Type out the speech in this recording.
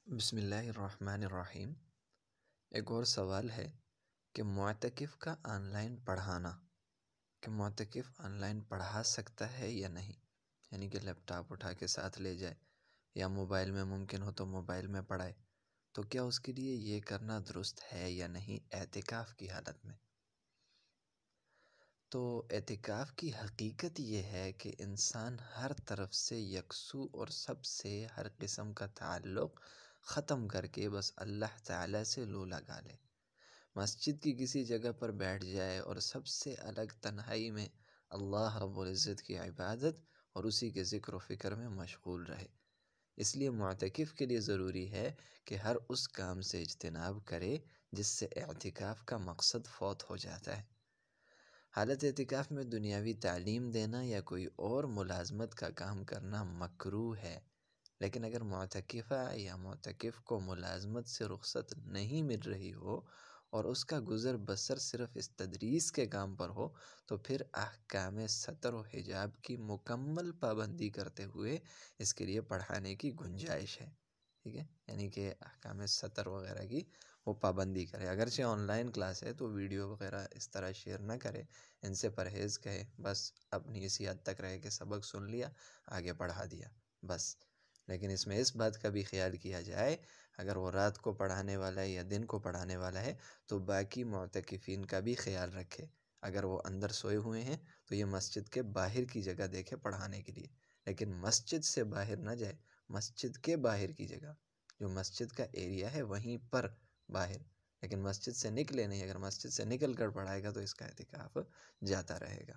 بسم اللہ الرحمن الرحیم۔ ایک اور سوال ہے کہ معتکف کا آن لائن پڑھانا، کہ معتکف آن لائن پڑھا سکتا ہے یا نہیں، یعنی کہ لیپ ٹاپ اٹھا کے ساتھ لے جائے یا موبائل میں ممکن ہو تو موبائل میں پڑھائے، تو کیا اس کے لیے یہ کرنا درست ہے یا نہیں اعتکاف کی حالت میں؟ تو اعتکاف کی حقیقت یہ ہے کہ انسان ہر طرف سے یکسو اور سب سے ہر قسم کا تعلق ختم کر کے بس اللہ تعالیٰ سے لو لگا لے، مسجد کی کسی جگہ پر بیٹھ جائے اور سب سے الگ تنہائی میں اللہ رب العزت کی عبادت اور اسی کے ذکر و فکر میں مشغول رہے۔ اس لیے معتکف کے لیے ضروری ہے کہ ہر اس کام سے اجتناب کرے جس سے اعتکاف کا مقصد فوت ہو جاتا ہے۔ حالت اعتکاف میں دنیاوی تعلیم دینا یا کوئی اور ملازمت کا کام کرنا مکروہ ہے، لیکن اگر معتکفہ یا معتکف کو ملازمت سے رخصت نہیں مل رہی ہو اور اس کا گزر بسر صرف اس تدریس کے کام پر ہو تو پھر احکام ستر و حجاب کی مکمل پابندی کرتے ہوئے اس کے لیے پڑھانے کی گنجائش ہے، ٹھیک ہے، یعنی کہ احکام ستر وغیرہ کی وہ پابندی کرے۔ اگرچہ آن لائن کلاس ہے تو ویڈیو وغیرہ اس طرح شیئر نہ کرے، ان سے پرہیز کرے، بس اپنی اسی حد تک رہے کہ سبق سن لیا آگے پڑھا دیا بس۔ لیکن اس میں اس بات کا بھی خیال کیا جائے اگر وہ رات کو پڑھانے والا ہے یا دن کو پڑھانے والا ہے تو باقی معتکفین کا بھی خیال رکھے۔ اگر وہ اندر سوئے ہوئے ہیں تو یہ مسجد کے باہر کی جگہ دیکھے پڑھانے کے لیے، لیکن مسجد سے باہر نہ جائے، مسجد کے باہر کی جگہ جو مسجد کا ایریا ہے وہیں پر باہر، لیکن مسجد سے نکلے نہیں۔ اگر مسجد سے نکل کر پڑھائے گا تو اس کا اعتکاف جاتا رہے گا۔